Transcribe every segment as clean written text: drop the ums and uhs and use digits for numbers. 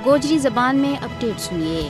گوجری زبان میں اپڈیٹ سنیے۔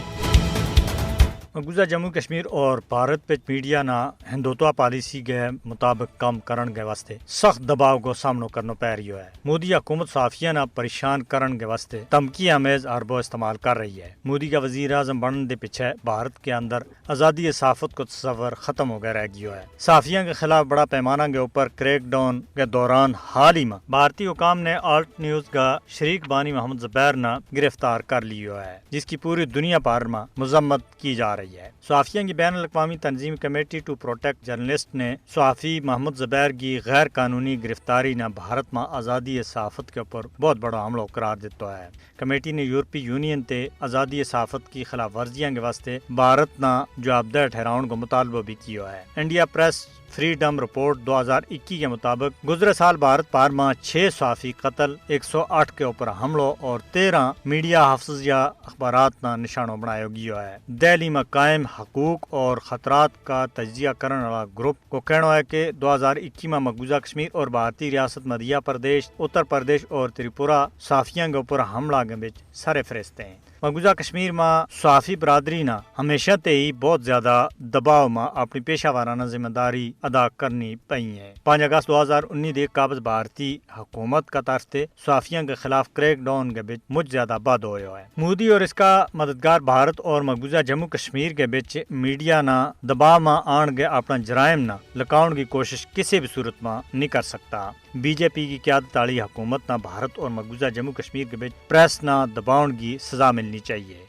مقبوضہ جموں کشمیر اور بھارت پہ میڈیا نہ ہندوتوا پالیسی کے مطابق کام کرن کے واسطے سخت دباؤ کو سامنا کرنا پی رہی ہے۔ مودی حکومت صحافیہ نہ پریشان کرن کے واسطے دھمکی آمیز حربوں استعمال کر رہی ہے۔ مودی کا وزیر اعظم بننے کے پیچھے بھارت کے اندر آزادی صحافت کو تصور ختم ہو گیا رہ گیا ہے۔ صحافیوں کے خلاف بڑا پیمانہ کے اوپر کریک ڈاؤن کے دوران حال ہی میں بھارتی حکام نے آلٹ نیوز کا شریک بانی محمد زبیر نے گرفتار کر لیا ہے، جس کی پوری دنیا پر میں مذمت کی جا رہی ہے۔ صحافیوں کی بین الاقوامی تنظیم کمیٹی ٹو پروٹیکٹ جرنلسٹ نے صحافی محمد زبیر کی غیر قانونی گرفتاری نے بھارت میں آزادی صحافت کے اوپر بہت بڑا حملہ قرار دیتا ہے۔ کمیٹی نے یورپی یونین تے آزادی صحافت کی خلاف ورزیاں کے واسطے بھارت نہ جوابدہ ٹھہراؤن کو مطالبہ بھی کیا ہے۔ انڈیا پریس فریڈم رپورٹ 2021 کے مطابق گزرے سال بھارت پار میں 6 صحافی قتل، 108 کے اوپر حملوں اور 13 میڈیا حفظ یا اخبارات نہ نشانوں بنایا گیا ہے۔ دہلی میں قائم حقوق اور خطرات کا تجزیہ کرنے والا گروپ کو کہنا ہے کہ 2021 میں مقبوضہ کشمیر اور بھارتی ریاست مدھیہ پردیش، اتر پردیش اور تریپورہ صحافیوں کے اوپر حملہ کے بیچ سر فہرست ہیں۔ مقبوضہ کشمیر میں صحافی برادری نے ہمیشہ تے ہی بہت زیادہ دباؤ میں اپنی پیشہ ورانہ ذمہ داری ادا کرنی پئی ہے۔ 5 اگست 2019 کے قابض بھارتی حکومت کا طرف سے صحافیوں کے خلاف کریک ڈاؤن کے بیچ مجھ زیادہ بد ہوا ہے۔ مودی اور اس کا مددگار بھارت اور مقبوضہ جموں کشمیر کے بیچ میڈیا نہ دباؤ میں آن کے اپنا جرائم نہ لکاؤن کی کوشش کسی بھی صورت میں نہیں کر سکتا۔ بی جے پی کی قیادت والی حکومت نہ بھارت اور مقبوضہ جموں کشمیر کے بیچ پریس نہ دباؤن کی سزا ملنی چاہیے۔